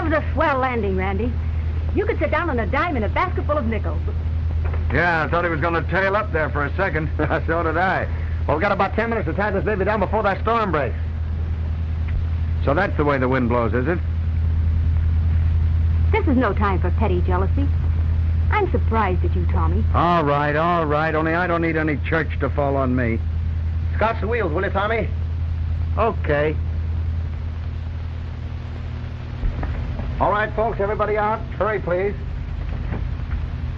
was a swell landing, Randy. You could sit down on a dime in a basket full of nickels. Yeah, I thought he was going to tail up there for a second. So did I. Well, we've got about 10 minutes to tie this baby down before that storm breaks. So that's the way the wind blows, is it? This is no time for petty jealousy. I'm surprised at you, Tommy. All right. Only I don't need any church to fall on me. Scotch the wheels, will you, Tommy? Okay. All right, folks, everybody out. Hurry, please.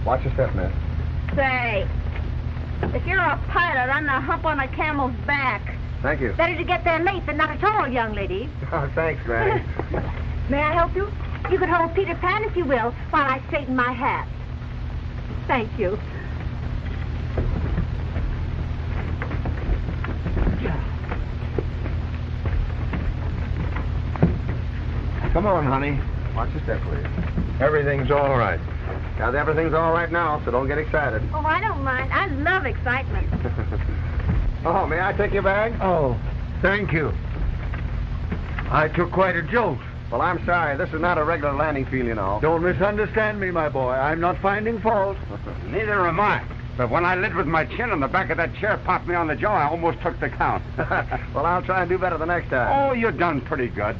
Watch your step, miss. Say, if you're a pilot, I'm the hump on a camel's back. Thank you. Better to get there late than not at all, young lady. Oh, thanks, Granny. May I help you? You could hold Peter Pan if you will, while I straighten my hat. Thank you. Come on, honey. Watch your step, please. Everything's all right. Now, everything's all right now, so don't get excited. Oh, I don't mind. I love excitement. Oh, may I take your bag? Oh, thank you. I took quite a jolt. Well, I'm sorry. This is not a regular landing field, you know. Don't misunderstand me, my boy. I'm not finding fault. Neither am I. But when I lit with my chin on the back of that chair popped me on the jaw, I almost took the count. Well, I'll try and do better the next time. Oh, you done pretty good.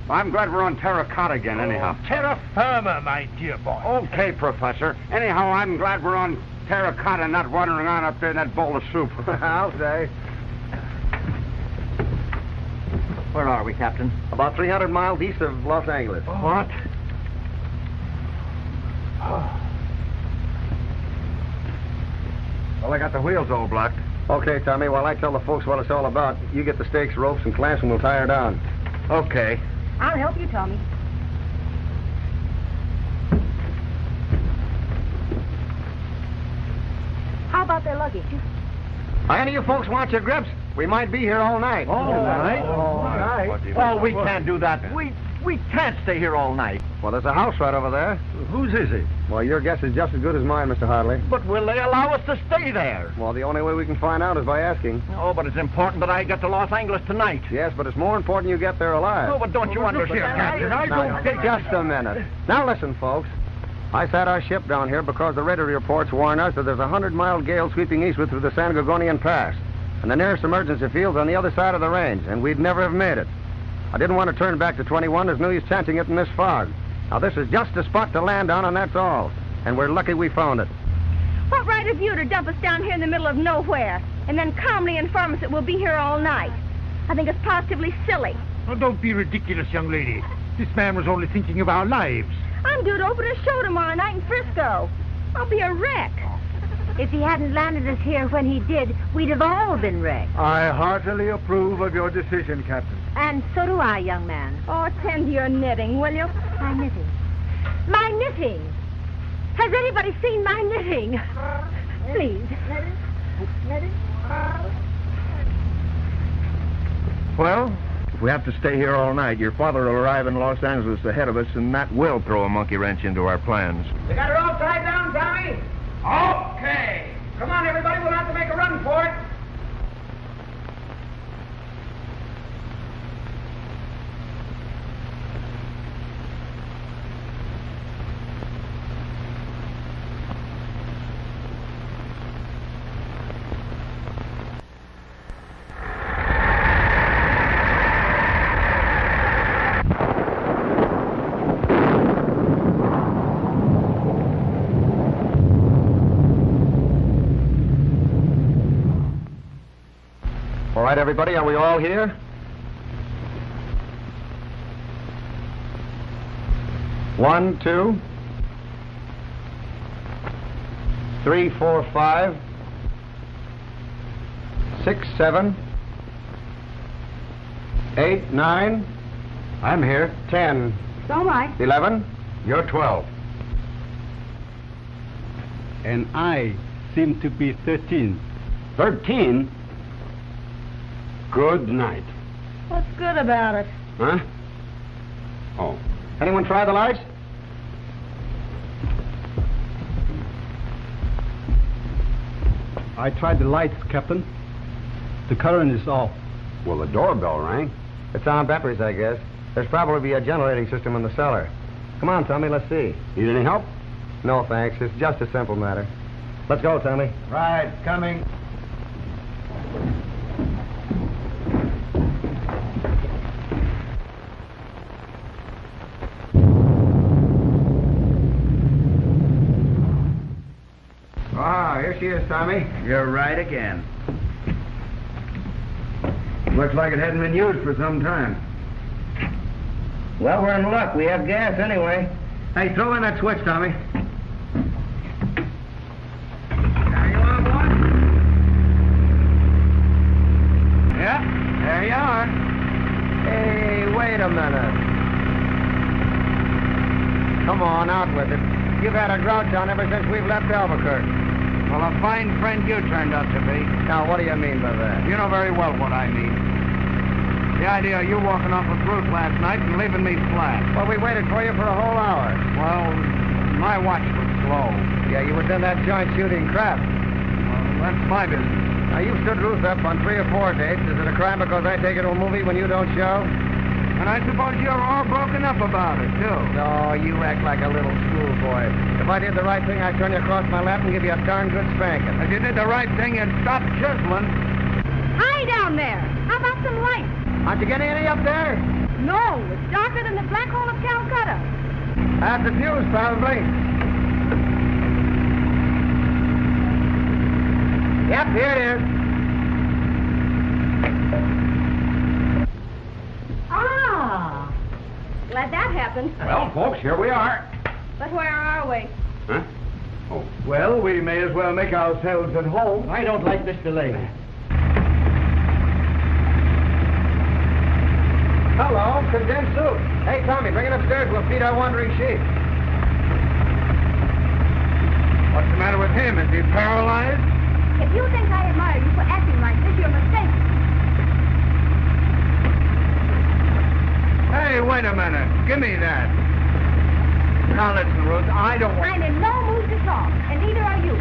I'm glad we're on terracotta again, anyhow. Terra firma, my dear boy. Okay, Professor. Anyhow, I'm glad we're on terracotta, not wandering on up there in that bowl of soup. I'll say. Where are we, Captain? About 300 miles east of Los Angeles. What? Well, I got the wheels all blocked. Okay, Tommy, while I tell the folks what it's all about, you get the stakes, ropes, and clamps, and we'll tie her down. Okay. I'll help you, Tommy. How about their luggage? Any of you folks want your grips? We might be here all night. All night? All night. Oh, we can't do that. We can't stay here all night. Well, there's a house right over there. Whose is it? Well, your guess is just as good as mine, Mr. Hartley. But will they allow us to stay there? Well, the only way we can find out is by asking. Oh, but it's important that I get to Los Angeles tonight. Yes, but it's more important you get there alive. Oh, but don't you understand, Captain? I Now, don't... just a minute. Now, listen, folks. I sat our ship down here because the radar reports warn us that there's a 100-mile gale sweeping eastward through the San Gorgonian Pass. And the nearest emergency field's on the other side of the range, and we'd never have made it. I didn't want to turn back to 21. There's no use chancing it in this fog. Now, this is just the spot to land on, and that's all. And we're lucky we found it. What right have you to dump us down here in the middle of nowhere and then calmly inform us that we'll be here all night? I think it's positively silly. Oh, don't be ridiculous, young lady. This man was only thinking of our lives. I'm due to open a show tomorrow night in Frisco. I'll be a wreck. If he hadn't landed us here when he did, we'd have all been wrecked. I heartily approve of your decision, Captain. And so do I, young man. Oh, tend to your knitting, will you? My knitting. My knitting! Has anybody seen my knitting? Please. Knitting? Well, if we have to stay here all night, your father will arrive in Los Angeles ahead of us, and that will throw a monkey wrench into our plans. You got her all tied down, Tommy? Okay. Come on, everybody. We'll have to make a run for it. All right, everybody, are we all here? One, two, 3, 4, 5, 6, 7, 8, 9. I'm here. 10. So am I. 11. You're 12. And I seem to be 13. 13? Good night. What's good about it? Huh? Oh. Anyone try the lights? I tried the lights, Captain. The current is off. Well, the doorbell rang. It's on batteries, I guess. There's probably a generating system in the cellar. Come on, Tommy, let's see. Need any help? No, thanks. It's just a simple matter. Let's go, Tommy. Right, coming. Ah, here she is, Tommy. You're right again. Looks like it hadn't been used for some time. Well, we're in luck. We have gas anyway. Hey, throw in that switch, Tommy. There you are, boy. Yeah, there you are. Hey, wait a minute. Come on, out with it. You've had a grouch on ever since we've left Albuquerque. Well, a fine friend you turned out to be. Now, what do you mean by that? You know very well what I mean. The idea of you walking off with Ruth last night and leaving me flat. Well, we waited for you for a whole hour. Well, my watch was slow. Yeah, you was in that joint shooting crap. Well, that's my business. Now, you've stood Ruth up on 3 or 4 dates. Is it a crime because I take her to a movie when you don't show? And I suppose you're all broken up about it, too. No, you act like a little schoolboy. If I did the right thing, I'd turn you across my lap and give you a darn good spanking. If you did the right thing, you'd stop chiseling. Hi down there. How about some light? Aren't you getting any up there? No, it's darker than the black hole of Calcutta. That's the fuse, probably. Yep, here it is. Ah, glad that happened. Well, folks, here we are. But where are we? Huh? Oh. Well, we may as well make ourselves at home. I don't like this delay. Hello, condensed soup. Hey, Tommy, bring it upstairs. We'll feed our wandering sheep. What's the matter with him? Is he paralyzed? If you think I admire you for acting like this, you're mistaken. Hey, wait a minute. Give me that. Now listen, Ruth, I don't want... I'm in no mood to talk, and neither are you.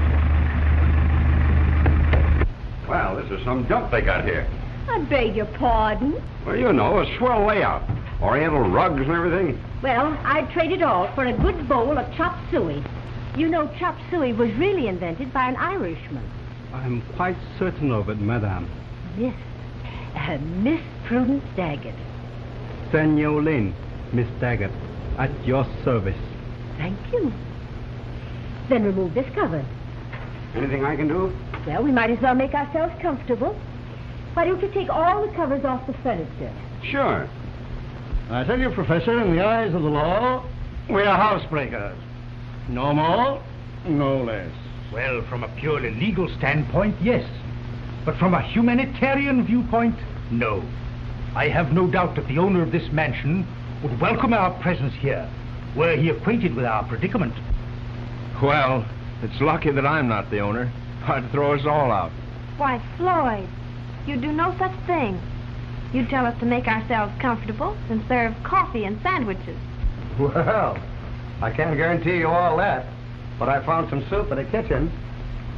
Well, this is some junk they got here. I beg your pardon. Well, you know, a swell layout. Oriental rugs and everything. Well, I'd trade it all for a good bowl of chop suey. You know, chop suey was really invented by an Irishman. I'm quite certain of it, madame. Miss Prudence Daggett. Senor Lane, Miss Daggett, at your service. Thank you. Then remove this cover. Anything I can do? Well, we might as well make ourselves comfortable. Why don't you take all the covers off the furniture? Sure. I tell you, Professor, in the eyes of the law, we are housebreakers. No more, no less. Well, from a purely legal standpoint, yes. But from a humanitarian viewpoint, no. I have no doubt that the owner of this mansion would welcome our presence here, were he acquainted with our predicament. Well, it's lucky that I'm not the owner. I'd throw us all out. Why, Floyd, you'd do no such thing. You'd tell us to make ourselves comfortable and serve coffee and sandwiches. Well, I can't guarantee you all that, but I found some soup in the kitchen.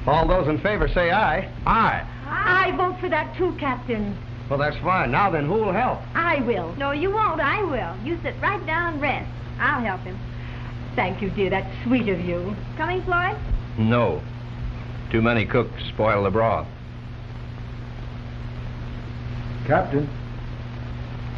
All those in favor say aye. Aye. I vote for that too, Captain. Well, that's fine. Now then, who'll help? I will. No, you won't. I will. You sit right down and rest. I'll help him. Thank you, dear. That's sweet of you. Coming, Floyd? No. Too many cooks spoil the broth. Captain.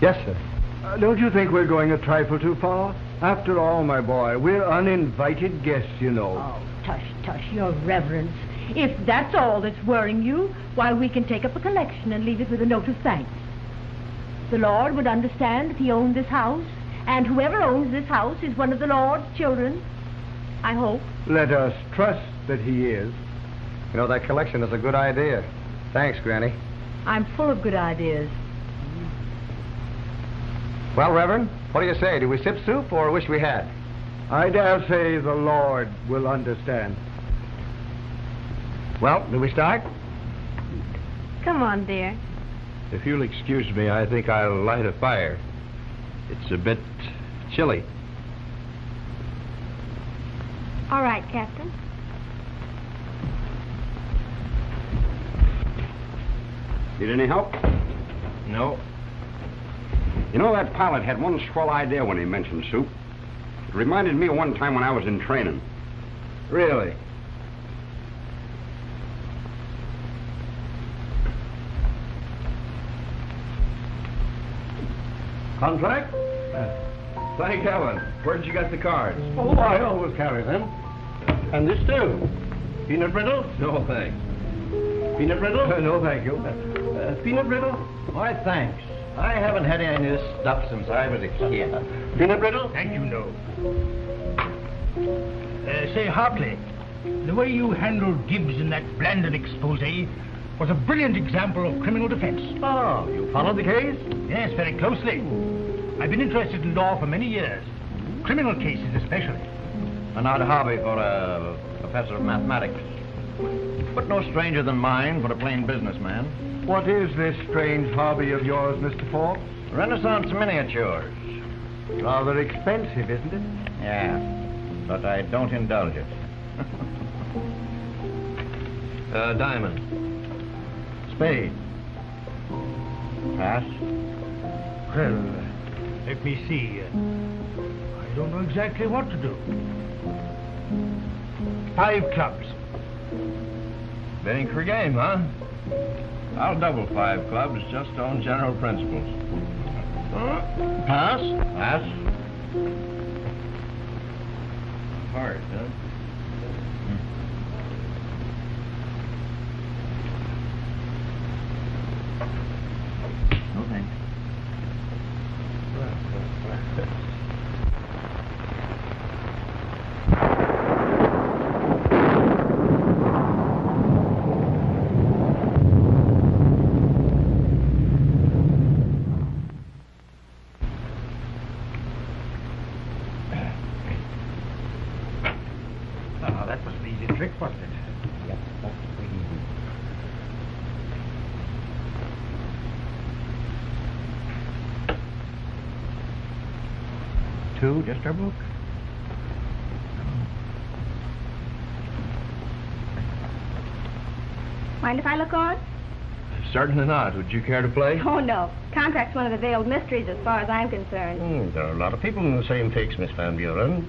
Yes, sir. Don't you think we're going a trifle too far? After all, my boy, we're uninvited guests, you know. Oh, tush, tush, your reverence. If that's all that's worrying you, why, we can take up a collection and leave it with a note of thanks. The Lord would understand if he owned this house, and whoever owns this house is one of the Lord's children. I hope. Let us trust that he is. You know, that collection is a good idea. Thanks, Granny. I'm full of good ideas. Well, Reverend, what do you say? Do we sip soup or wish we had? I dare say the Lord will understand. Well, do we start? Come on, dear. If you'll excuse me, I think I'll light a fire. It's a bit chilly. All right, Captain. Need any help? No. You know, that pilot had one swell idea when he mentioned soup. It reminded me of one time when I was in training. Really? Contract? Thank heaven. Where'd you get the cards? Oh, I always carry them. And this too. Peanut brittle? No, thanks. Peanut brittle? No, thank you. Peanut brittle? Why, thanks. I haven't had any of this stuff since I was a kid. Peanut brittle? Thank you, no. Say, Hartley, the way you handled Gibbs in that Blandon expose was a brilliant example of criminal defense. Oh, you followed the case? Yes, very closely. I've been interested in law for many years. Criminal cases especially. An odd hobby for a professor of mathematics. But no stranger than mine for a plain businessman. What is this strange hobby of yours, Mr. Falk? Renaissance miniatures. Rather expensive, isn't it? Yeah, but I don't indulge it. Diamond. Spade. Pass. Well, let me see. I don't know exactly what to do. 5 clubs. Betting for game, huh? I'll double 5 clubs just on general principles. Pass. Pass. Hard, huh? No thanks. Oh, that was an easy trick, wasn't it? Yep, that's pretty easy. Two, just our book. Mind if I look on? Certainly not. Would you care to play? Oh, no. Contract's one of the veiled mysteries as far as I'm concerned. There are a lot of people in the same fix, Miss Van Buren.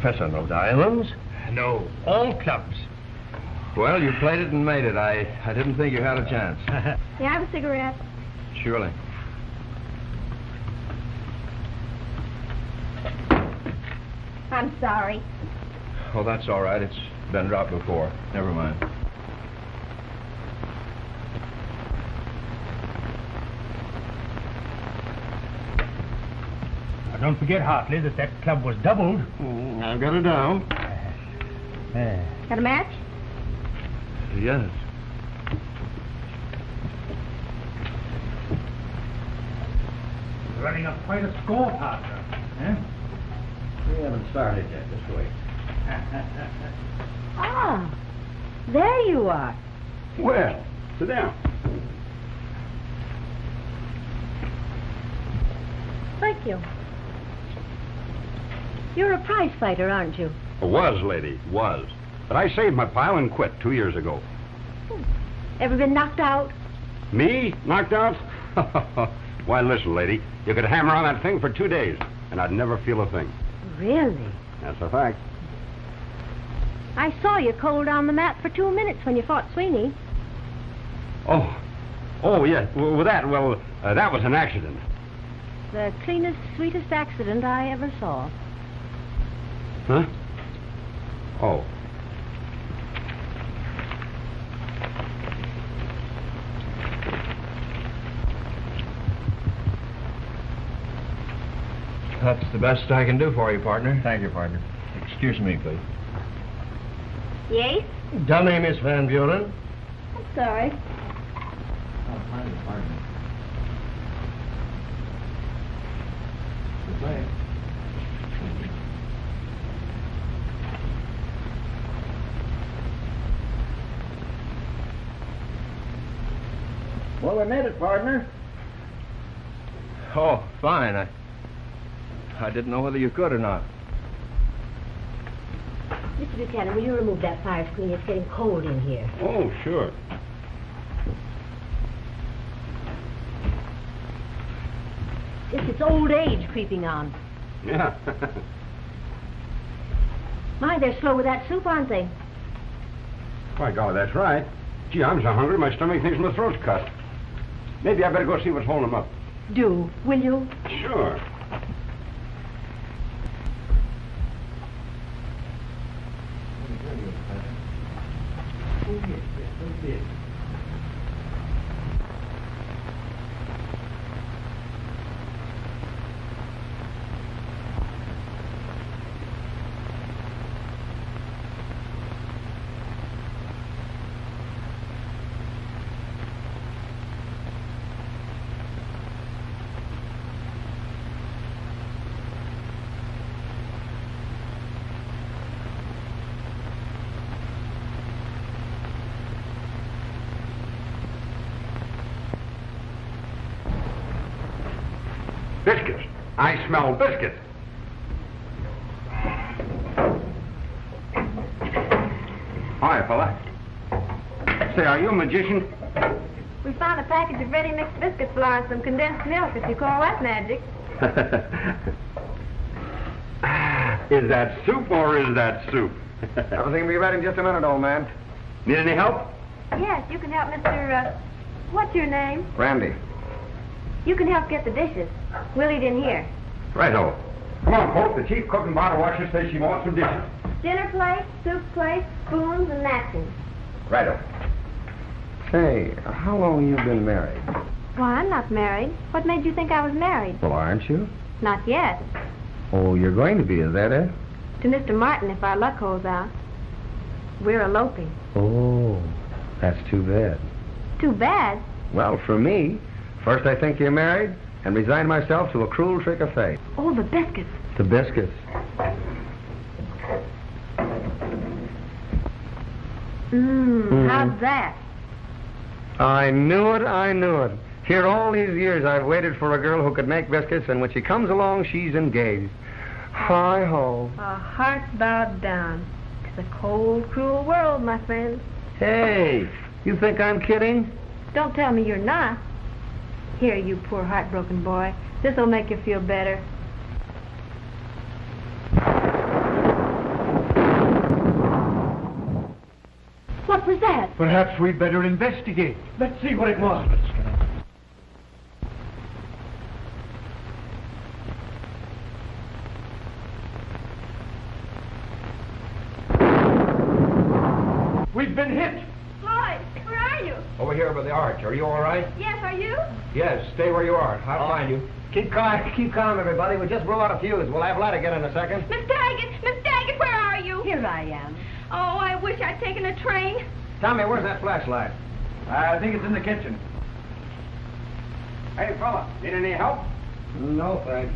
Professor, no diamonds? No, all clubs. Well, you played it and made it. I didn't think you had a chance. May I have a cigarette? Surely. I'm sorry. Oh, that's all right. It's been dropped before. Never mind. Now, don't forget, Hartley, that club was doubled. I've got it down. Got a match? Yes. Running up quite a score, partner. Eh? We haven't started yet. Just wait. Ah, there you are. Well, sit down. Thank you. You're a prize fighter, aren't you? Was, lady, was. But I saved my pile and quit 2 years ago. Ever been knocked out? Me? Knocked out? Why, listen, lady. You could hammer on that thing for 2 days, and I'd never feel a thing. Really? That's a fact. I saw you cold on the mat for 2 minutes when you fought Sweeney. Oh, yes. Well, that was an accident. The cleanest, sweetest accident I ever saw. Huh? Oh. That's the best I can do for you, partner. Thank you, partner. Excuse me, please. Yes? Dummy, Miss Van Buren. I'm sorry. Oh, pardon, partner. Good play. Well, we made it, partner. Oh, fine. I didn't know whether you could or not. Mr. Buchanan, will you remove that fire screen? It's getting cold in here. Oh, sure. It's old age creeping on. Yeah. My, they're slow with that soup, aren't they? By golly, that's right. Gee, I'm so hungry, my stomach thinks my throat's cut. Maybe I better go see what's holding them up. Do, will you? Sure. Biscuits. I smell biscuits. Hi, fella. Say, are you a magician? We found a package of ready-mixed biscuits, Florence, some condensed milk, if you call that magic. Is that soup or is that soup? Everything will be ready in just a minute, old man. Need any help? Yes, you can help Mr. What's your name? Randy. You can help get the dishes. We'll eat in here. Righto. Come on, folks. The chief cook and bottle washer says she wants some dishes. Dinner plate, soup plate, spoons, and napkins. Righto. Say, how long have you been married? Why, I'm not married. What made you think I was married? Well, aren't you? Not yet. Oh, you're going to be, is that it? To Mr. Martin, if our luck holds out. We're eloping. Oh, that's too bad. Too bad. Well, for me, first I think you're married and resign myself to a cruel trick of fate. Oh, the biscuits. The biscuits. How's that? I knew it, I knew it. Here all these years I've waited for a girl who could make biscuits, and when she comes along, she's engaged. Hi-ho. Our hearts bowed down. It's a cold, cruel world, my friend. Hey, you think I'm kidding? Don't tell me you're not. Here, you poor heartbroken boy. This'll make you feel better. What was that? Perhaps we'd better investigate. Let's see what it was. We've been hit. Floyd, where are you? Over here by the arch. Are you all right? Yes, are you? Yes, stay where you are. I'll find you. Keep calm, everybody. We just blew out a fuse. We'll have light again in a second. Miss Daggett, where are you? Here I am. Oh, I wish I'd taken a train. Tommy, where's that flashlight? I think it's in the kitchen. Hey, fella, need any help? No, thanks.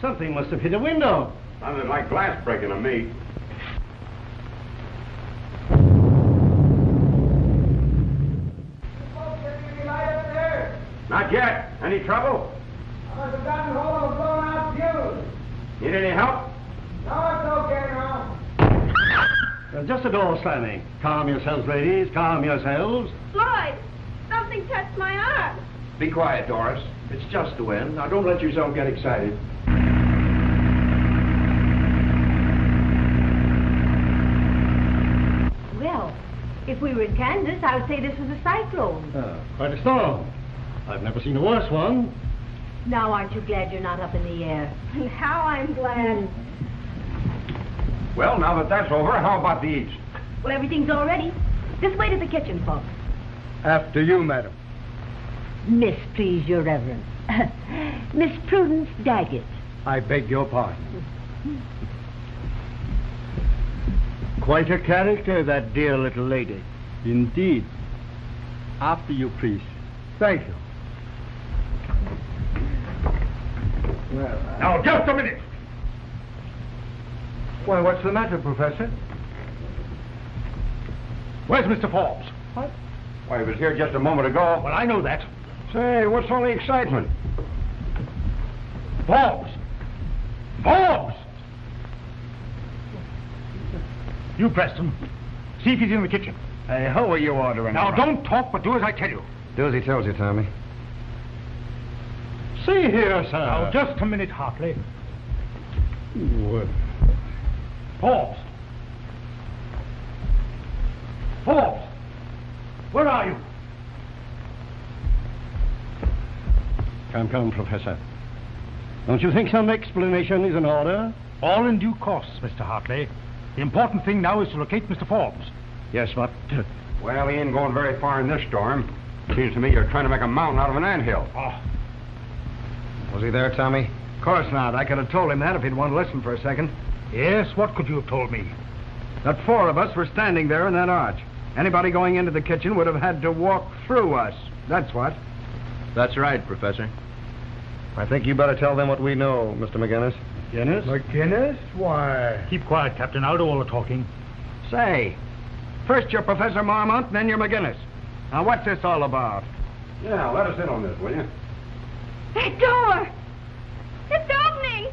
Something must have hit a window. Sounded like glass breaking to me. Not yet. Any trouble? I must have gotten hold of a blown out fuse. Need any help? No, it's okay now. Just a door slamming. Calm yourselves, ladies. Calm yourselves. Floyd, something touched my arm. Be quiet, Doris. It's just the wind. Now, don't let yourself get excited. Well, if we were in Kansas, I would say this was a cyclone. Quite a storm. I've never seen a worse one. Now, aren't you glad you're not up in the air? How I'm glad. Well, now that that's over, how about the eats? Well, everything's all ready. This way to the kitchen, folks. After you, madam. Miss, please, your reverence. Miss Prudence Daggett. I beg your pardon. Quite a character, that dear little lady. Indeed. After you, please. Thank you. Well, Now, just a minute. Why, what's the matter, Professor? Where's Mr. Forbes? What? Why, he was here just a moment ago. Well, I know that. Say, what's all the excitement? Forbes! Forbes! You, Preston. See if he's in the kitchen. Hey, how are you ordering? Now, don't talk, but do as I tell you. Do as he tells you, Tommy. See here, sir. Now, just a minute, Hartley. What? Forbes! Forbes! Where are you? Come, Professor. Don't you think some explanation is in order? All in due course, Mr. Hartley. The important thing now is to locate Mr. Forbes. Yes, but... Well, he ain't going very far in this storm. Seems to me you're trying to make a mountain out of an anthill. Oh, Was he there, Tommy? Of course not. I could have told him that if he'd want to listen for a second. yes, what could you have told me? That 4 of us were standing there in that arch. Anybody going into the kitchen would have had to walk through us. That's what. That's right, Professor. I think you better tell them what we know, Mr. McGinnis. McGinnis? Why? Keep quiet, Captain. I'll do all the talking. Say, first you're Professor Marmont, and then you're McGinnis. Now, what's this all about? Yeah, let us in on this, will you? That door! It's opening!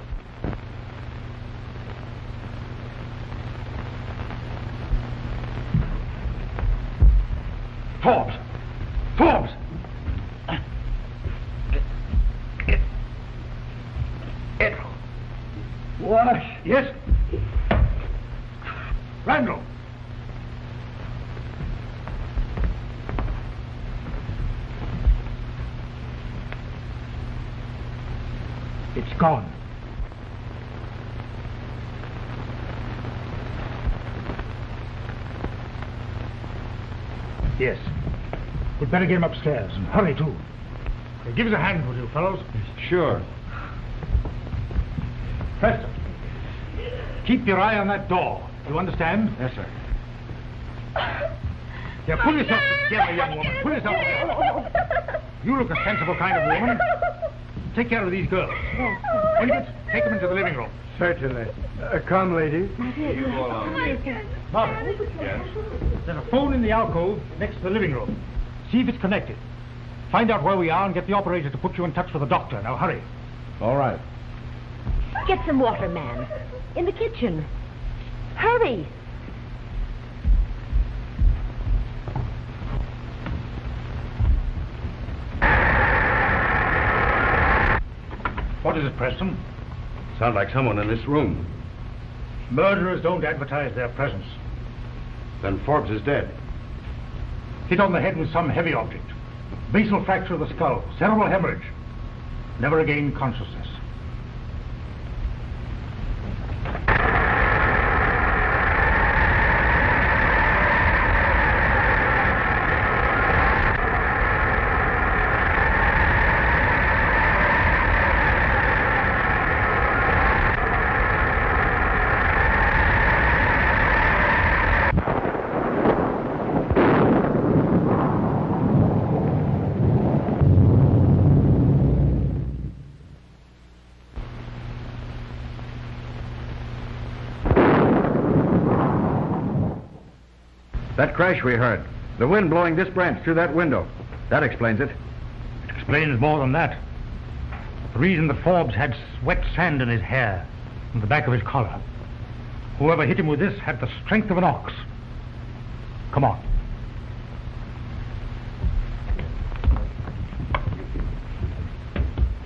Forbes! Forbes! What? Yes? Randall! It's gone. Yes. We'd better get him upstairs, and hurry, too. Give us a hand, will you, fellows? Sure. Preston, keep your eye on that door. You understand? Yes, sir. Yeah, pull yourself together, young woman. Pull yourself together. You look a sensible kind of woman. Take care of these girls. Ingrid, take them into the living room. Certainly. Come, ladies. Margaret. Yes? There's a phone in the alcove next to the living room. See if it's connected. Find out where we are and get the operator to put you in touch with the doctor. Now, hurry. All right. Get some water, man. In the kitchen. Hurry. What is it, Preston? Sounds like someone in this room. Murderers don't advertise their presence. Then Forbes is dead. Hit on the head with some heavy object. Basal fracture of the skull. Cerebral hemorrhage. Never again consciousness. That crash we heard. The wind blowing this branch through that window. That explains it. It explains more than that. The reason that Forbes had wet sand in his hair and the back of his collar. Whoever hit him with this had the strength of an ox. Come on.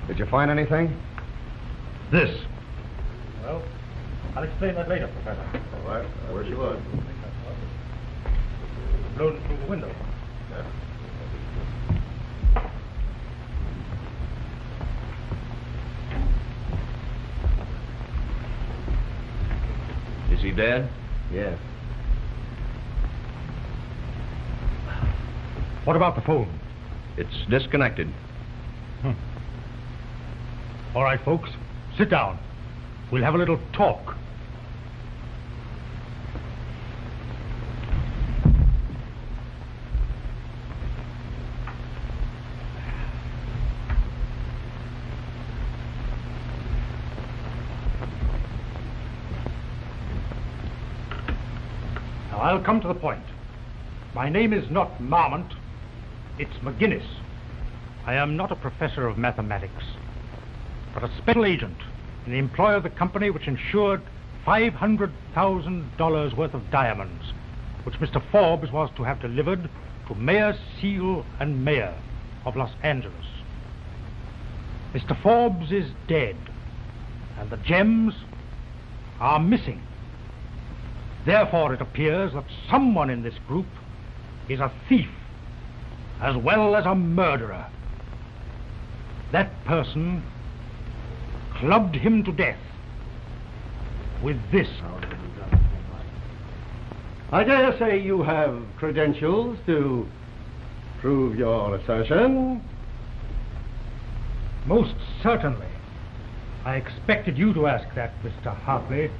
Did you find anything? This. Well, I'll explain that later, Professor. All right. Where's your wood? Blown through the window. Is he dead? Yes. What about the phone? It's disconnected. All right, folks. Sit down. We'll have a little talk. I'll come to the point. My name is not Marmont. It's McGinnis. I am not a professor of mathematics, but a special agent in the employ of the company which insured $500,000 worth of diamonds, which Mr. Forbes was to have delivered to Mayor Seal and Mayor of Los Angeles. Mr. Forbes is dead, and the gems are missing. Therefore, it appears that someone in this group is a thief as well as a murderer. That person clubbed him to death with this. I dare say you have credentials to prove your assertion. Most certainly. I expected you to ask that, Mr. Hartley.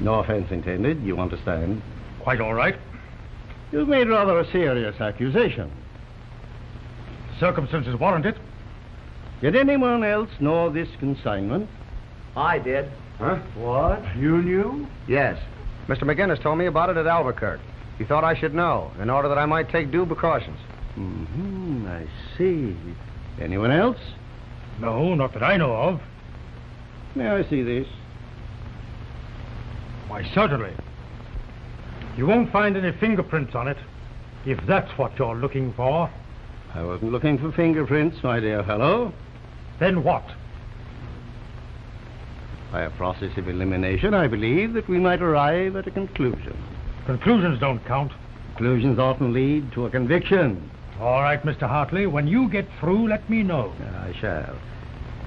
No offense intended, you understand. Quite all right. You've made rather a serious accusation. Circumstances warrant it. Did anyone else know of this consignment? I did. Huh? What? You knew? Yes. Mr. McGinnis told me about it at Albuquerque. He thought I should know, in order that I might take due precautions. Mm-hmm, I see. Anyone else? No, not that I know of. May I see this? Why, certainly. You won't find any fingerprints on it, if that's what you're looking for. I wasn't looking for fingerprints, my dear fellow. Then what? By a process of elimination, I believe that we might arrive at a conclusion. Conclusions don't count. Conclusions often lead to a conviction. All right, Mr. Hartley. When you get through, let me know. I shall.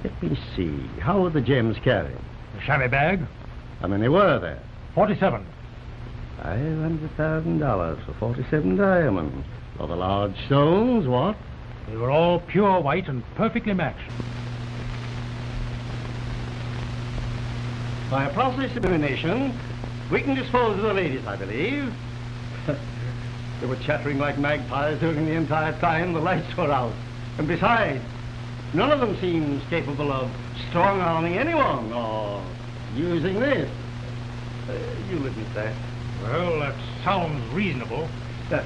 Let me see. How were the gems carried? The chamois bag? How many were there? 47. $500,000 for 47 diamonds. For the large stones, what? They were all pure white and perfectly matched. By a process of elimination, we can dispose of the ladies, I believe. They were chattering like magpies during the entire time the lights were out. And besides, none of them seems capable of strong-arming anyone or using this. You'll admit that. Well, that sounds reasonable. The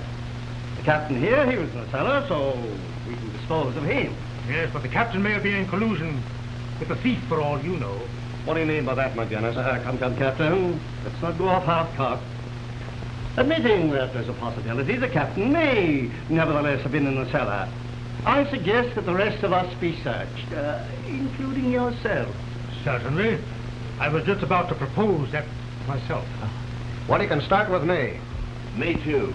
captain here, he was in the cellar, so we can dispose of him. Yes, but the captain may have been in collusion with the thief for all you know. What do you mean by that, McGinnis? Come, Captain. Let's not go off half-cocked. Admitting that there's a possibility the captain may nevertheless have been in the cellar, I suggest that the rest of us be searched, including yourself. Certainly. I was just about to propose that myself. Well, you can start with me. Me too.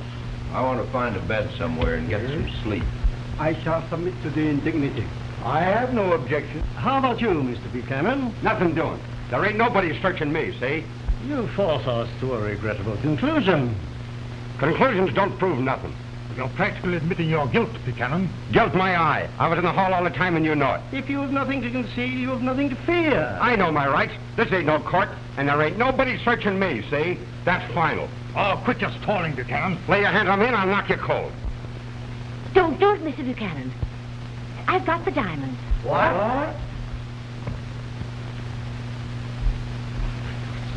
I want to find a bed somewhere and get some sleep. I shall submit to the indignity. I have no objection. How about you, Mr. Buchanan? Nothing doing. There ain't nobody searching me, see? You force us to a regrettable conclusion. Conclusions don't prove nothing. You're practically admitting your guilt, Buchanan. Guilt my eye. I was in the hall all the time and you know it. If you have nothing to conceal, you have nothing to fear. I know my rights. This ain't no court, and there ain't nobody searching me, see? That's final. Oh, quit your stalling, Buchanan. Lay your hands on me and I'll knock you cold. Don't do it, Mr. Buchanan. I've got the diamonds. What?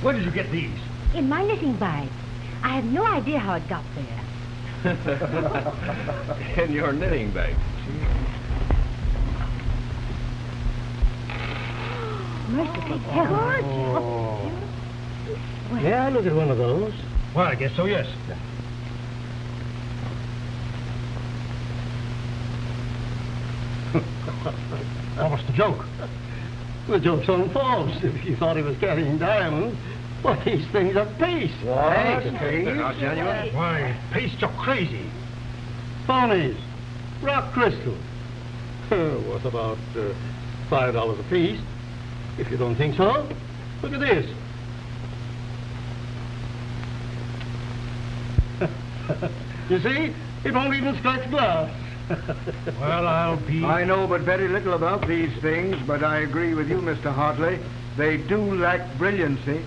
Where did you get these? In my knitting bag. I have no idea how it got there. In your knitting bag. Merciful heavens. Oh. Well, Yeah, look at one of those. Well, I guess so, yes. What was the joke? The joke's on Forbes. If he thought he was carrying diamonds, well, these things are paste. What? They're Not genuine? Why, paste, you're crazy. Phonies. Rock crystal. Worth about $5 a piece. If you don't think so, look at this. You see? It won't even scratch glass. Well, I'll be... I know but very little about these things, but I agree with you, Mr. Hartley. They do lack brilliancy.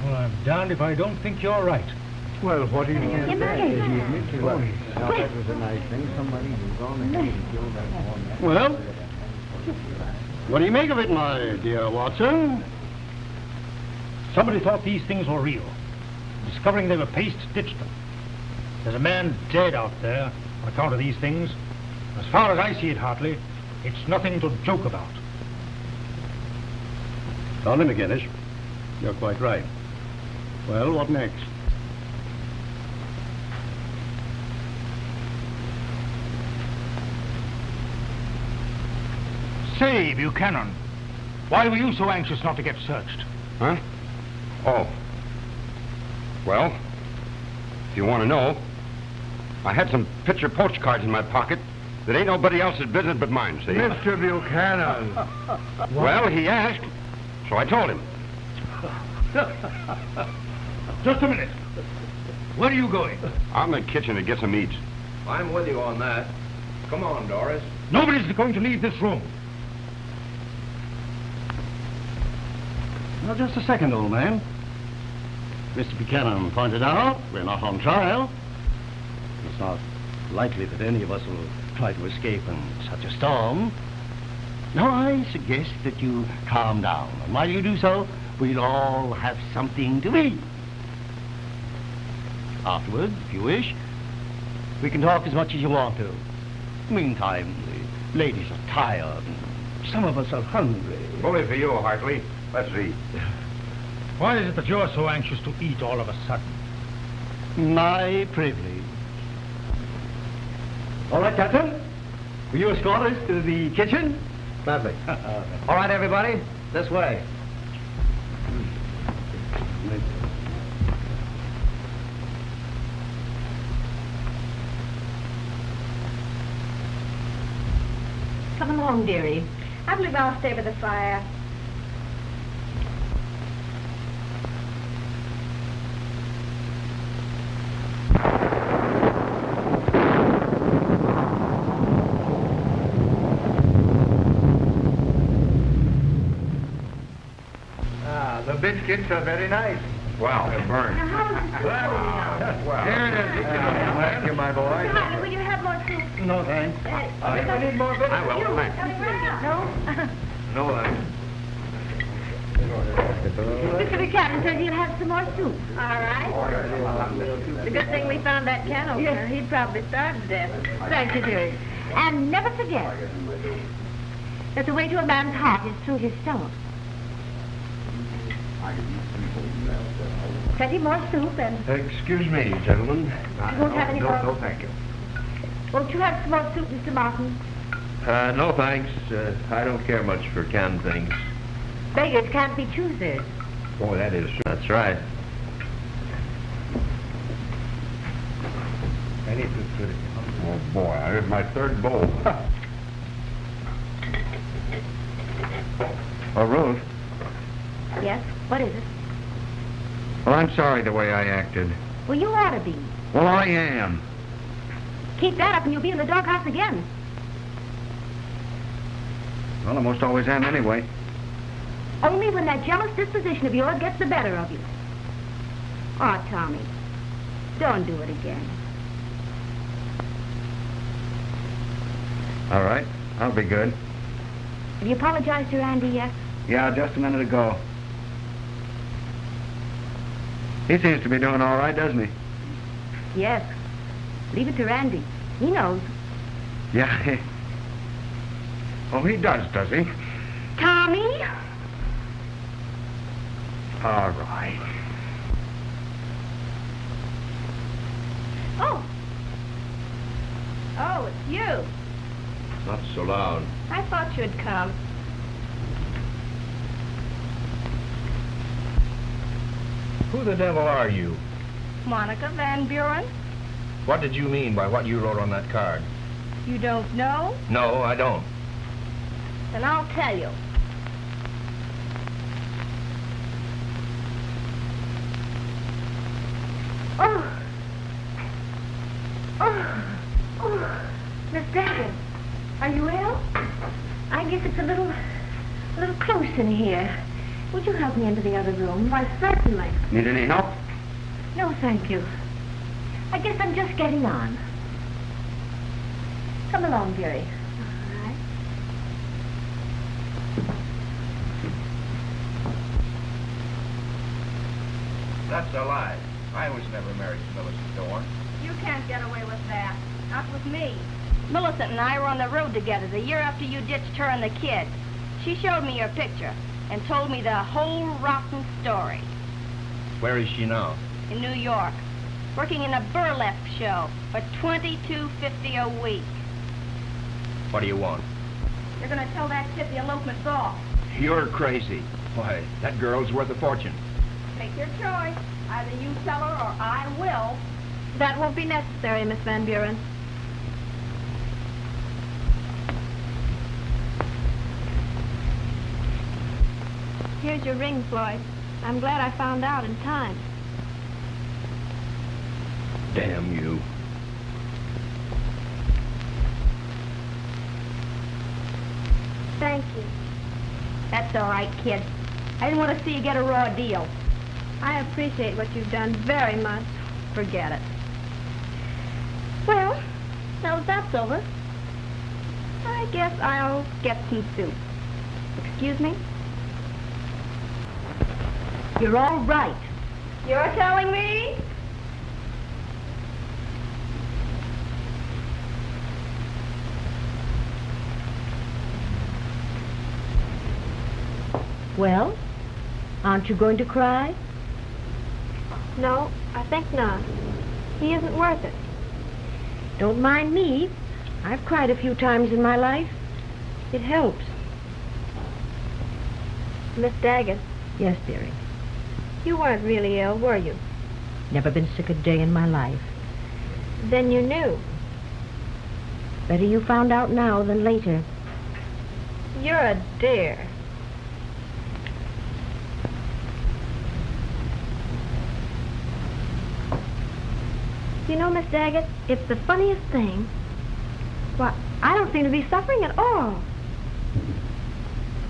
Well, I'm darned if I don't think you're right. Well, what do you Come think? on. Now, that was a nice thing. Somebody was on the head and killed that one. Well, What do you make of it, my dear Watson? Somebody thought these things were real. Discovering they were paste, ditched them. There's a man dead out there on account of these things. As far as I see it, Hartley, it's nothing to joke about. Found him again, you're quite right. Well, what next? Say, Buchanan, why were you so anxious not to get searched? Huh? Oh. Well, if you want to know, I had some picture postcards in my pocket that ain't nobody else's business but mine, see? Mr. Buchanan. Well, he asked, so I told him. Just a minute. Where are you going? I'm in the kitchen to get some eats. I'm with you on that. Come on, Doris. Nobody's going to leave this room. Now, just a second, old man. Mr. Buchanan pointed out we're not on trial. It's not likely that any of us will try to escape in such a storm. Now, I suggest that you calm down. And while you do so, we'll all have something to eat. Afterward, if you wish, we can talk as much as you want to. Meantime, the ladies are tired, and some of us are hungry. Bully for you, Hartley. Let's eat. Why is it that you're so anxious to eat all of a sudden? My privilege. All right, Captain. Will you escort us to the kitchen? Gladly. All right, everybody. This way. Come along, dearie. I believe I'll stay by the fire. The biscuits are very nice. Wow, they're burned. Well, here it is. Thank you, my boy. Hartley, will you have more soup? No, thanks. I need more biscuits. I will, thanks. No? No, thanks. Mr. Buchanan says he'll have some more soup. All right. The good thing we found that can opener. He'd probably starve to death. Thank you, dearie. And never forget that the way to a man's heart is through his stomach. Plenty more soup and... Excuse me, gentlemen. You won't have any more? No, thank you. Won't you have some more soup, Mr. Martin? No, thanks. I don't care much for canned things. Beggars can't be choosers. Boy, that is true. That's right. Oh, boy, there's my third bowl. Oh, Ruth. Yes? What is it? Well, I'm sorry the way I acted. Well, you ought to be. Well, I am. Keep that up and you'll be in the doghouse again. Well, I most always am anyway. Only when that jealous disposition of yours gets the better of you. Oh, Tommy, don't do it again. All right. I'll be good. Have you apologized to Randy yet? Yeah, just a minute ago. He seems to be doing all right, doesn't he? Yes. Leave it to Randy. He knows. Yeah. Oh, he does he? Tommy? All right. Oh. Oh, it's you. Not so loud. I thought you'd come. Who the devil are you? Monica Van Buren? What did you mean by what you wrote on that card? You don't know? No, I don't. Then I'll tell you. Oh. Oh. Oh. Miss Daggett, are you ill? I guess it's a little close in here. Would you help me into the other room? Why, certainly. Need any help? No, thank you. I guess I'm just getting on. Come along, dearie. All right. That's a lie. I was never married to Millicent Dorn. You can't get away with that. Not with me. Millicent and I were on the road together the year after you ditched her and the kid. She showed me your picture and told me the whole rotten story. Where is she now? In New York, working in a burlesque show for $22.50 a week. What do you want? You're gonna tell that kid the elopement's off. You're crazy. Why, that girl's worth a fortune. Make your choice. Either you tell her or I will. That won't be necessary, Miss Van Buren. Here's your ring, Floyd. I'm glad I found out in time. Damn you. Thank you. That's all right, kid. I didn't want to see you get a raw deal. I appreciate what you've done very much. Forget it. Well, now that that's over, I guess I'll get some soup. Excuse me? You're all right. You're telling me? Well, aren't you going to cry? No, I think not. He isn't worth it. Don't mind me. I've cried a few times in my life. It helps. Miss Daggett, Yes, dearie. you weren't really ill, were you? Never been sick a day in my life. Then you knew. Better you found out now than later. You're a dear. You know, Miss Daggett, it's the funniest thing. Why, I don't seem to be suffering at all.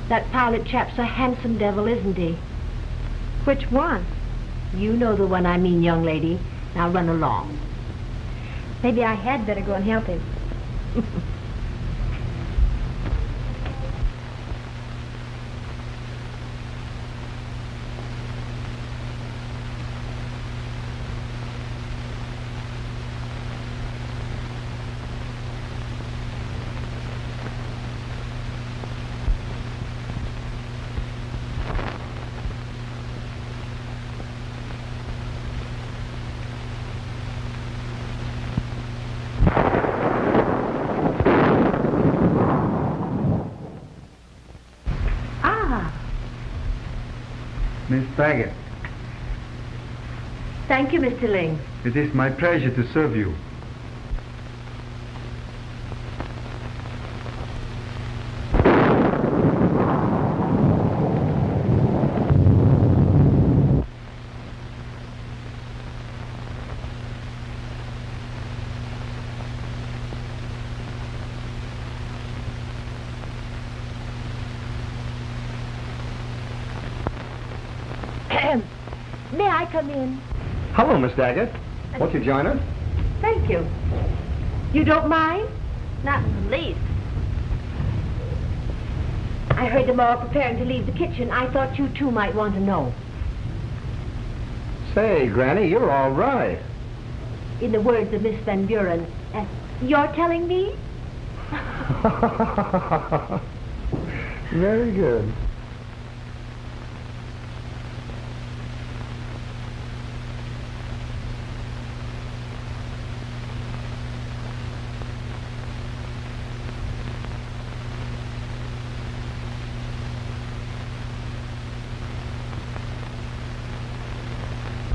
That pilot chap's a handsome devil, isn't he? Which one? You know the one I mean, young lady. Now run along. Maybe I had better go and help him. Miss Daggett, Thank you, Mr. Ling. it is my pleasure to serve you. May I come in? Hello, Miss Daggett. Won't you join us? Thank you. You don't mind? Not in the least. I heard them all preparing to leave the kitchen. I thought you two might want to know. Say, Granny, you're all right. In the words of Miss Van Buren, you're telling me? Very good.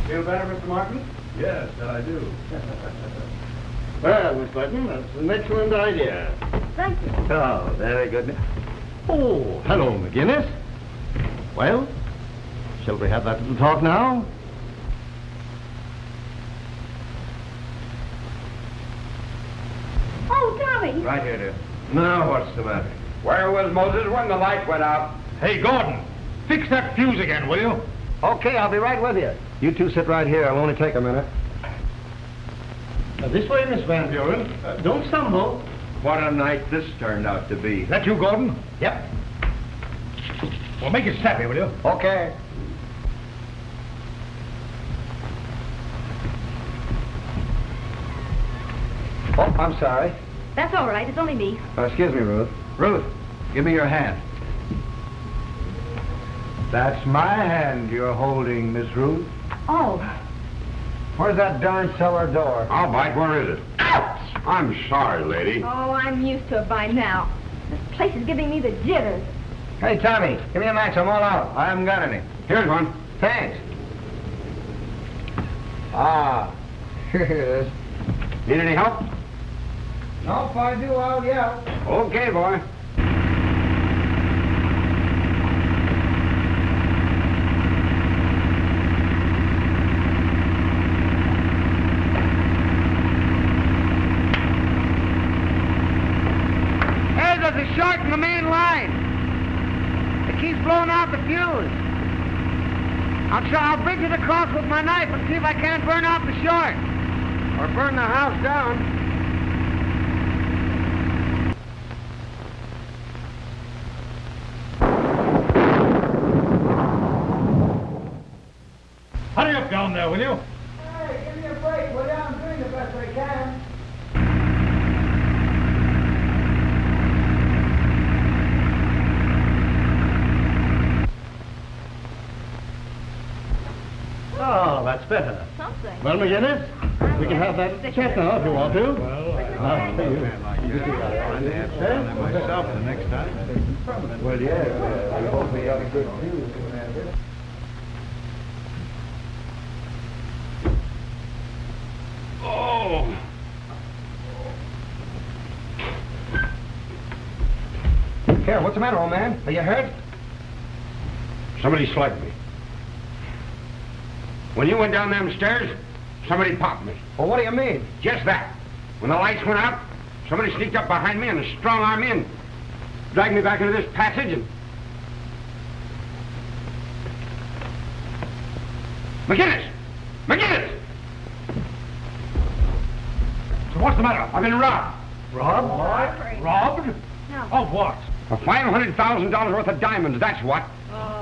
Feel better, Mr. Martin? Yes, I do. Well, Miss Button, that's an excellent idea. Thank you. Oh, very good. Oh, hello, McGinnis. Well, shall we have that little talk now? Oh, Tommy! Right here, dear. Now, what's the matter? Where was Moses when the light went out? Hey, Gordon, fix that fuse again, will you? Okay, I'll be right with you. You two sit right here. It'll only take a minute. This way, Miss Van Buren. Don't stumble. What a night this turned out to be. Is that you, Gordon? Yep. Well, make it snappy, will you? Okay. Oh, I'm sorry. That's all right. It's only me. Excuse me, Ruth. Ruth, give me your hand. That's my hand you're holding, Miss Ruth. Oh. Where's that darn cellar door? All right, where is it? Ouch! I'm sorry, lady. Oh, I'm used to it by now. This place is giving me the jitters. Hey, Tommy, give me a match. I'm all out. I haven't got any. Here's one. Thanks. Ah, here it is. Need any help? No, if I do, I'll yell. Okay, boy. Hey, there's a short in the main line. It keeps blowing out the fuse. I'll bridge it across with my knife and see if I can't burn out the short. Or burn the house down. Hurry up down there, will you? Hey, give me a break, will you? I'm doing the best I can. Oh, that's better. Something. Well, McGinnis, we can have that chat now if you want to. Myself the next time. Well, yeah, we hope we got a good view. Oh. Here, what's the matter, old man? Are you hurt? Somebody slugged me. When you went down them stairs, somebody popped me. Well, what do you mean? Just that. When the lights went out, somebody sneaked up behind me and strong-armed me and dragged me back into this passage and... McGinnis! McGinnis! So what's the matter? I've been robbed. Robbed? Robbed? No. Of what? For $500,000 worth of diamonds, that's what.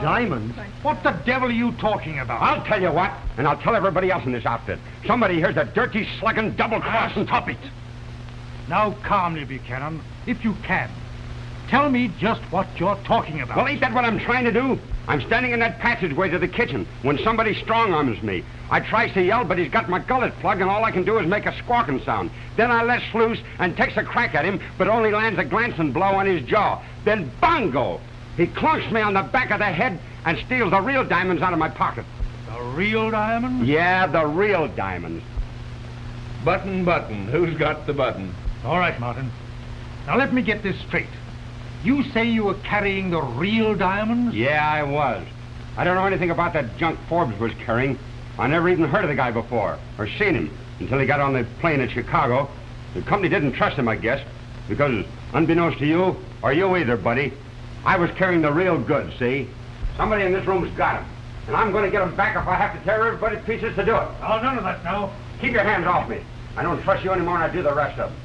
Diamonds? What the devil are you talking about? I'll tell you what, and I'll tell everybody else in this outfit. Somebody here's a dirty, slugging, double-crossing... Stop it! Now calmly, Buchanan, if you can. Tell me just what you're talking about. Well, ain't that what I'm trying to do? I'm standing in that passageway to the kitchen when somebody strong-arms me. I tries to yell, but he's got my gullet plugged, and all I can do is make a squawking sound. Then I lets loose and takes a crack at him, but only lands a glancing blow on his jaw. Then bongo! He clunks me on the back of the head and steals the real diamonds out of my pocket. The real diamonds? Yeah, the real diamonds. Button, who's got the button? All right, Martin. Now let me get this straight. You say you were carrying the real diamonds? Yeah, I was. I don't know anything about that junk Forbes was carrying. I never even heard of the guy before, or seen him, until he got on the plane at Chicago. The company didn't trust him, I guess, because unbeknownst to you, or you either, buddy, I was carrying the real goods, see? Somebody in this room's got him, and I'm going to get him back if I have to tear everybody to pieces to do it. Oh, none of that now. Keep your hands off me. I don't trust you anymore, and I do the rest of them.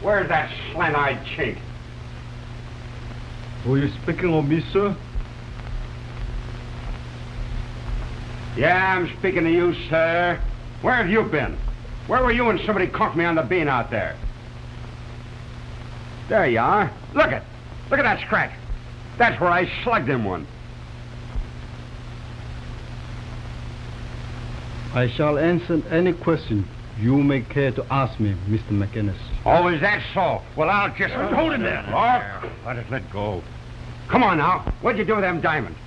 Where's that slant-eyed chink? Were you speaking of me, sir? Yeah, I'm speaking to you, sir. Where have you been? Where were you when somebody conked me on the bean out there? There you are. Look at that scratch. That's where I slugged him one. I shall answer any question you may care to ask me, Mr. McInnes. Oh, is that so? Well, I'll just... Hold him there. Oh, let it let go. Come on now. What'd you do with them diamonds?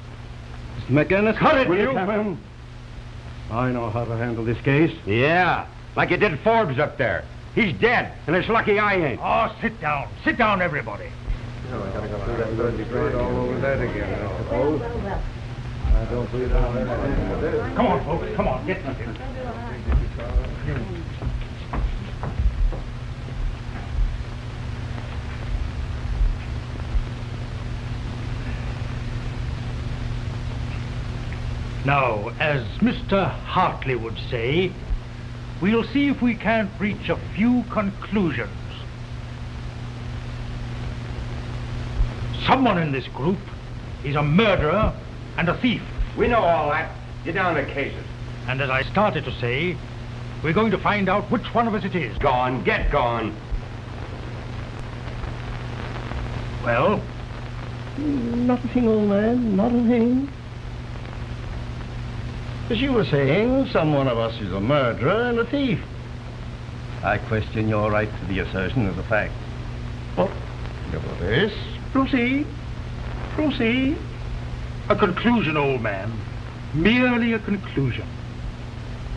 Mr. McInnes, Cut it, will you come I know how to handle this case. Yeah, like you did Forbes up there. He's dead, and it's lucky I ain't. Oh, sit down. Sit down, everybody. All over that again, I suppose. I don't believe that. Come on, folks. Come on. Get in. Now, as Mr. Hartley would say, we'll see if we can't reach a few conclusions. Someone in this group is a murderer and a thief. We know all that. Get down to cases. And as I started to say, We're going to find out which one of us it is. Gone. Get gone. Well? Not a thing, old man. Not a thing. As you were saying, some one of us is a murderer and a thief. I question your right to the assertion as a fact. Oh, nevertheless, proceed. Proceed. A conclusion, old man. Merely a conclusion.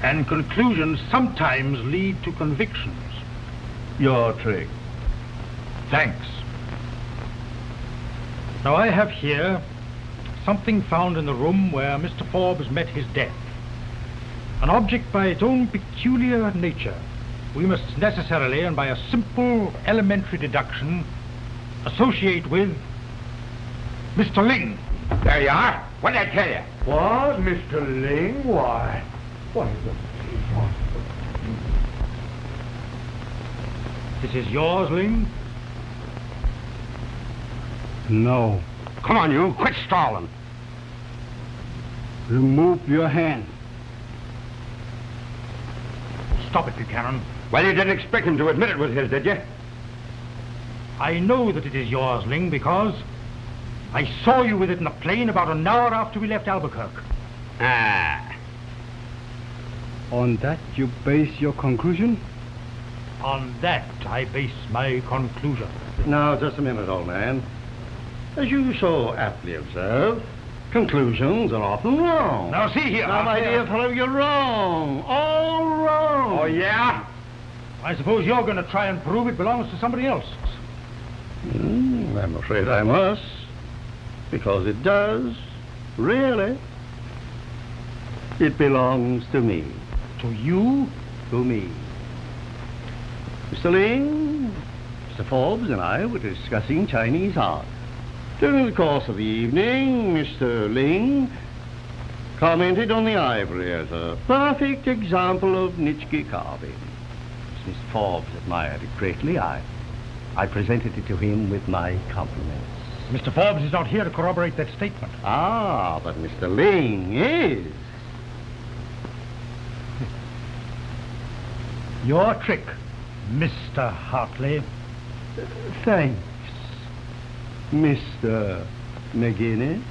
And conclusions sometimes lead to convictions. Your trick. Thanks. Now I have here something found in the room where Mr. Forbes met his death. An object by its own peculiar nature. We must necessarily, and by a simple elementary deduction, associate with Mr. Ling. There you are. What did I tell you? What? Mr. Ling? Why? This is yours, Ling? No. Come on, you. Quit stalling. Remove your hand. Stop it, Buchanan. Well, you didn't expect him to admit it was his, did you? I know that it is yours, Ling, because I saw you with it in the plane about an hour after we left Albuquerque. Ah. On that you base your conclusion? On that I base my conclusion. Now, just a minute, old man. As you so aptly observe, conclusions are often wrong. Now, see here. Now, my dear fellow, you're wrong. All wrong. Oh, yeah? I suppose you're going to try and prove it belongs to somebody else. I'm afraid I must. Because it does. Really. It belongs to me. To you? To me. Mr. Ling, Mr. Forbes and I were discussing Chinese art. During the course of the evening, Mr. Ling commented on the ivory as a perfect example of Nichiki carving. As Mr. Forbes admired it greatly, I presented it to him with my compliments. Mr. Forbes is not here to corroborate that statement. Ah, but Mr. Ling is. Your trick, Mr. Hartley. Thanks, Mr. McGinnis.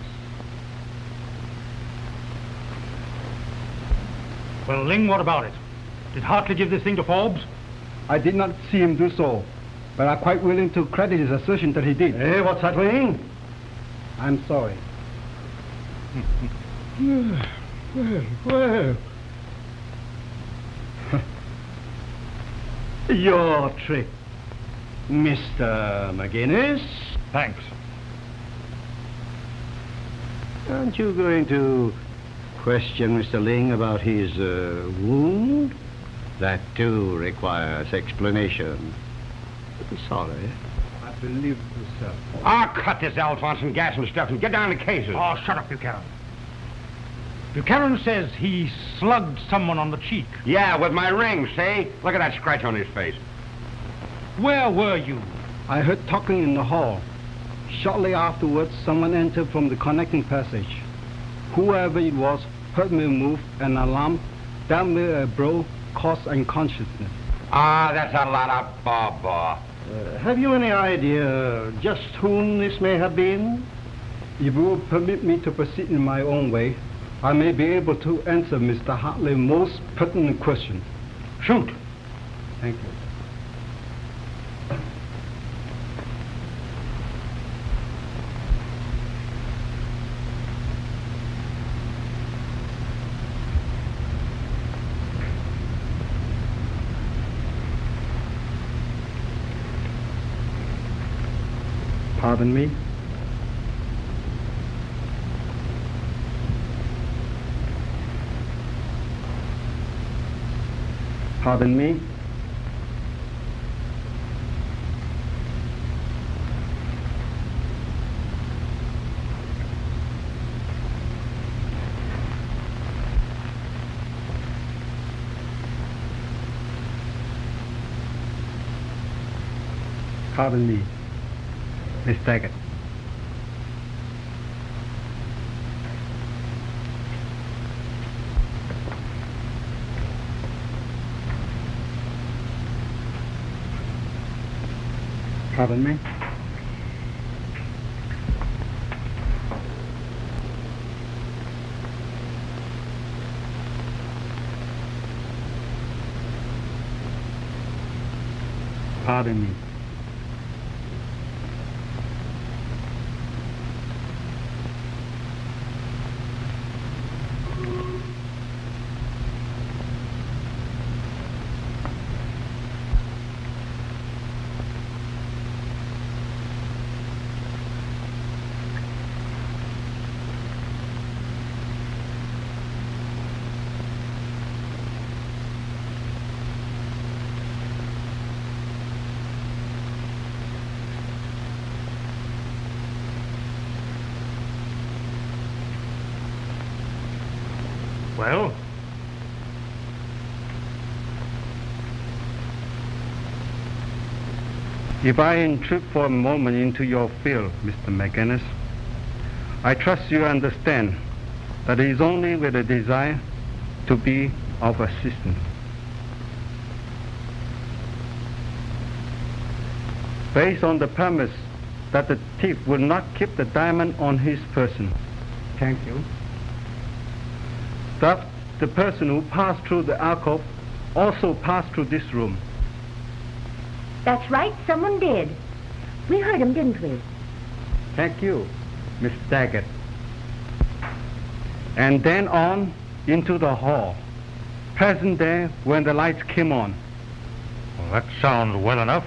Well, Ling, what about it? Did Hartley give this thing to Forbes? I did not see him do so, but I'm quite willing to credit his assertion that he did. Hey, what's that, Ling? I'm sorry. Well. Your trick, Mr. McGinnis. Thanks. Aren't you going to question Mr. Ling about his wound? That, too, requires explanation. Sorry. I believe you, sir. Ah, cut this Alphonse and gas and stuff and get down to cases. Oh, shut up, Buchanan. Buchanan says he slugged someone on the cheek. Yeah, with my ring, see? Look at that scratch on his face. Where were you? I heard talking in the hall. Shortly afterwards, someone entered from the connecting passage. Whoever it was heard me move an alarm, dealt me a blow, caused unconsciousness. Ah, that's a lot of baba. Have you any idea just whom this may have been? If you will permit me to proceed in my own way, I may be able to answer Mr. Hartley's most pertinent question. Shoot. Thank you. Pardon me? Pardon me? Pardon me, Miss Daggett. Pardon me? Pardon me. Well? If I intrude for a moment into your field, Mr. McGinnis, I trust you understand that it is only with a desire to be of assistance. Based on the premise that the thief will not keep the diamond on his person. Thank you. That the person who passed through the alcove also passed through this room. That's right, someone did. We heard him, didn't we? Thank you, Miss Daggett. And then on into the hall, present there when the lights came on. Well, that sounds well enough.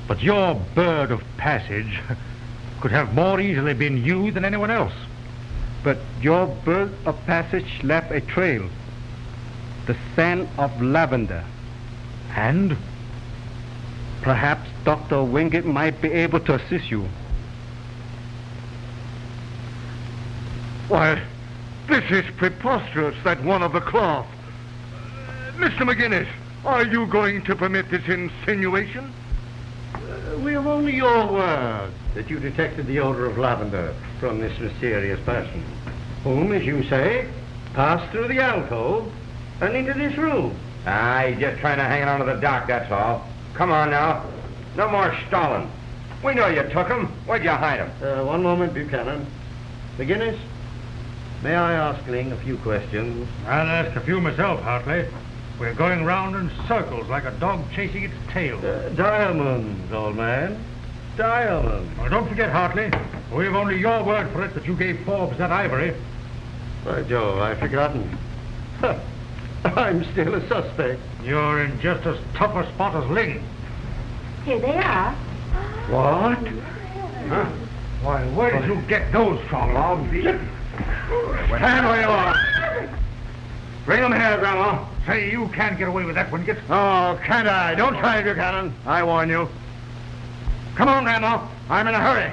But your bird of passage could have more easily been you than anyone else. But your bird of passage left a trail, the scent of lavender. And? Perhaps Dr. Wingate might be able to assist you. Why, this is preposterous, that one of the cloth. Mr. McGinnis, are you going to permit this insinuation? We have only your word that you detected the odor of lavender from this mysterious person, whom, as you say, passed through the alcove and into this room. He's just trying to hang on to the dock, that's all. Come on now. No more stalling. We know you took him. Where'd you hide him? One moment, Buchanan. McGinnis, may I ask Ling a few questions? I'll ask a few myself, Hartley. We're going round in circles like a dog chasing its tail. Diamonds, old man. Diamonds. Oh, don't forget, Hartley, we've only your word for it that you gave Forbes that ivory. By Jove, I've forgotten. I'm still a suspect. You're in just as tough a spot as Ling. Here they are. What? Huh? Why, where did you get those from? Stand where you are. Bring them here, Grandma. Say, you can't get away with that, Wingate. Oh, can't I? Don't try it, Buchanan. I warn you. Come on, Grandma. I'm in a hurry.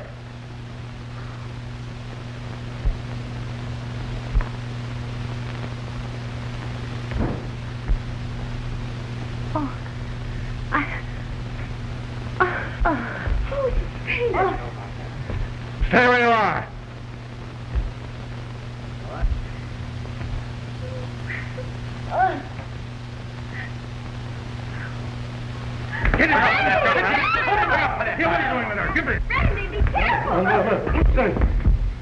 Stay where you are. Get it out! What are you doing with her? Give it! Randy, be careful!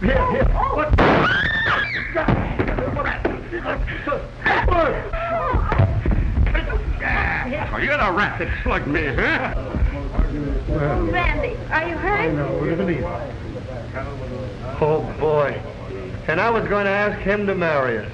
Here. What? Oh, you're the rat that slugged me, huh? Randy, are you hurt? Oh, boy. And I was going to ask him to marry us.